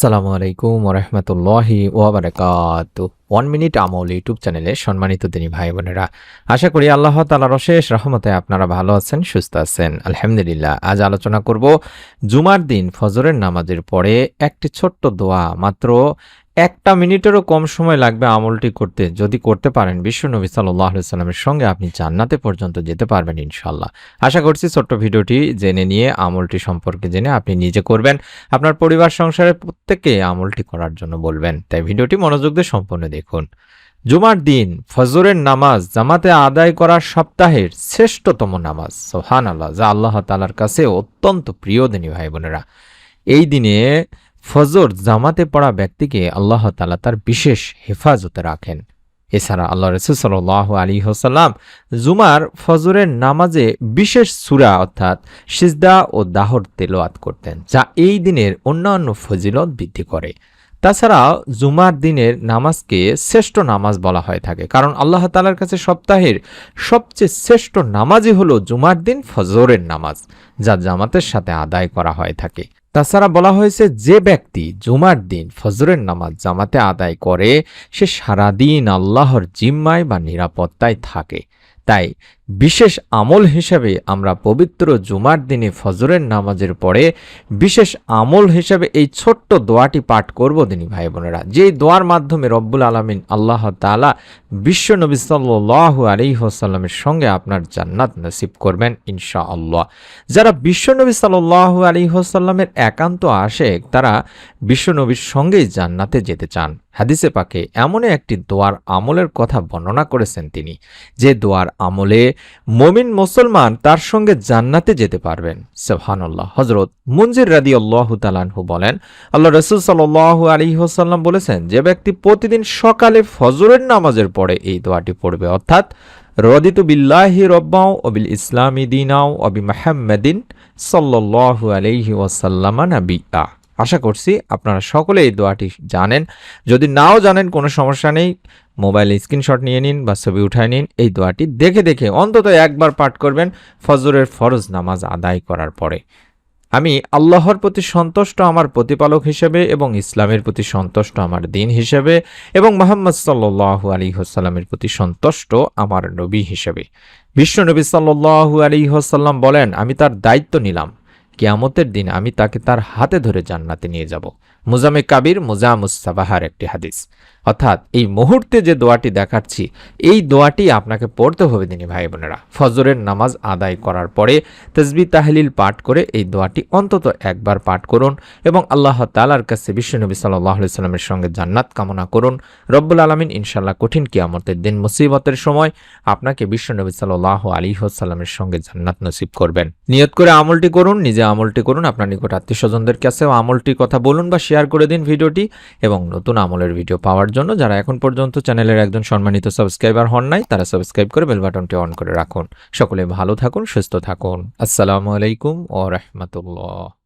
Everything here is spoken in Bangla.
আসসালামু আলাইকুম ওরহমতুল্লাহি ওয়াবারাকাতু। 1 মিনিট আমল ইউটিউব চ্যানেলে সম্মানিত দিনী ভাই বোনেরা, আশা করি আল্লাহ তাআলার অশেষ রহমতে আপনারা ভালো আছেন, সুস্থ আছেন। আলহামদুলিল্লাহ। আজ আলোচনা করব জুমার দিন ফজরের নামাজের পরে একটি ছোট্ট দোয়া, মাত্র 1 মিনিটেরও কম সময় লাগবে আমলটি করতে। যদি করতে পারেন বিশ্বনবী সাল্লাল্লাহু আলাইহি ওয়াসাল্লামের সঙ্গে আপনি জান্নাতে পর্যন্ত যেতে পারবেন ইনশাআল্লাহ। আশা করছি ছোট্ট ভিডিওটি জেনে নিয়ে আমলটি সম্পর্কে জেনে আপনি নিজে করবেন, আপনার পরিবার সংসারের প্রত্যেককে আমলটি করার জন্য বলবেন। তাই ভিডিওটি মনোযোগ দিয়ে সম্পূর্ণ দেখুন। জুমার দিন ফজরের নামাজ জামাতে আদায় করা সপ্তাহের শ্রেষ্ঠতম নামাজ, সুবহানাল্লাহ, যা আল্লাহ তাআলার কাছে অত্যন্ত প্রিয় দিনী ভাই বোনেরা। এই দিনে ফজর জামাতে পড়া ব্যক্তিকে আল্লাহ তাআলা তার বিশেষ হেফাজতে রাখেন। এছাড়া আল্লাহ রাসূল সাল্লাল্লাহু আলাইহি ওয়াসাল্লাম জুমার ফজরের নামাজে বিশেষ সূরা অর্থাৎ সিজদা ও দাহর তেলাওয়াত করতেন, যা এই দিনের অন্যান্য ফজিলত বৃদ্ধি করে। তাছাড়াও জুমার দিনের নামাজকে শ্রেষ্ঠ নামাজ বলা হয়ে থাকে, কারণ আল্লাহ তাআলার কাছে সপ্তাহের সবচেয়ে শ্রেষ্ঠ নামাজই হলো জুমার দিন ফজরের নামাজ, যা জামাতের সাথে আদায় করা হয়ে থাকে। তাছাড়া বলা হয়েছে, যে ব্যক্তি জুমার দিন ফজরের নামাজ জামাতে আদায় করে সে সারাদিন আল্লাহর জিম্মায় বা নিরাপত্তায় থাকে। তাই বিশেষ আমল হিসেবে আমরা পবিত্র জুমার দিনে ফজরের নামাজের পরে বিশেষ আমল হিসেবে এই ছোট্ট দোয়াটি পাঠ করব দিনী ভাই বোনেরা, যেই দোয়ার মাধ্যমে রব্বুল আলামিন আল্লাহ তাআলা বিশ্বনবী সাল্লাল্লাহু আলাইহি ওয়াসাল্লামের সঙ্গে আপনার জান্নাত নসিব করবেন ইনশাআল্লাহ। যারা বিশ্বনবী সাল্লাল্লাহু আলাইহি ওয়াসাল্লামের একান্ত আশেক, তারা বিশ্বনবীর সঙ্গেই জান্নাতে যেতে চান। হাদিসে পাকে এমন একটি দোয়ার আমলের কথা বর্ণনা করেছেন তিনি, যে দোয়ার আমলে মুমিন মুসলমান তার সঙ্গে জান্নাতে যেতে পারবেন। সুবহানাল্লাহ। হযরত মুনজির রাদিয়াল্লাহু তাআলা আনহু বলেন, আল্লাহ রাসূল সাল্লাল্লাহু আলাইহি ওয়াসাল্লাম বলেছেন, যে ব্যক্তি প্রতিদিন সকালে ফজরের নামাজের পরে এই দোয়াটি পড়বে, অর্থাৎ রাদিতু বিল্লাহি রাব্বাও ওয়া বিল ইসলামি দীনাও ওয়া বিমুহাম্মাদিন সাল্লাল্লাহু আলাইহি ওয়াসাল্লাম নাবিয়্যা। আশা করছি আপনারা সকলে এই দোয়াটি জানেন। যদি নাও জানেন কোনো সমস্যা নেই, মোবাইলে স্ক্রিনশট নিয়ে নিন বা ছবি উঠায় নিন। এই দোয়াটি দেখে দেখে অন্তত একবার পাঠ করবেন ফজরের ফরজ নামাজ আদায় করার পরে। আমি আল্লাহর প্রতি সন্তুষ্ট আমার প্রতিপালক হিসেবে, এবং ইসলামের প্রতি সন্তুষ্ট আমার দিন হিসেবে, এবং মুহাম্মদ সাল্লাল্লাহু আলাইহি ওয়াসাল্লামের প্রতি সন্তুষ্ট আমার নবী হিসেবে। বিশ্বনবী সাল্লাল্লাহু আলাইহি ওয়াসাল্লাম বলেন, আমি তার দায়িত্ব নিলাম, কিয়ামতের দিন আমি তাকে তার হাতে ধরে জান্নাতে নিয়ে যাব। মুজামে কাবির মুজামুস সাবাহার একটি হাদিস। অর্থাৎ এই মুহূর্তে যে দোয়াটি দেখাচ্ছি, এই দোয়াটি আপনাকে পড়তে হবে দিনী ভাই বোনেরা। ফজরের নামাজ আদায় করার পরে তাসবিহ তাহলিল পাঠ করে এই দোয়াটি অন্তত একবার পাঠ করুন, এবং আল্লাহ তাআলার কাছে বিশ্বনবী সাল্লাল্লাহু আলাইহি ওয়াসাল্লামের সঙ্গে জান্নাত কামনা করুন। রব্বুল আলামিন ইনশাআল্লাহ কঠিন কিয়ামতের দিন মুসিবতের সময় আপনাকে বিশ্বনবী সাল্লাল্লাহু আলাইহি ওয়াসাল্লামের সঙ্গে জান্নাত নসিব করবেন। নিয়ত করে আমলটি করুন, নিজে আমলটি করুন, আপনার নিকট আত্মীয়স্বজনদের কাছেও আমলটির কথা বলুন বা শেয়ার করে দিন ভিডিওটি। এবং নতুন আমলের ভিডিও পাওয়ার জন্য যারা এখন পর্যন্ত চ্যানেলের একজন সম্মানিত সাবস্ক্রাইবার হন নাই, তারা সাবস্ক্রাইব করে বেল বাটনটি অন করে রাখুন। সকলে ভালো থাকুন, সুস্থ থাকুন। আসসালামু আলাইকুম ওয়া রাহমাতুল্লাহ।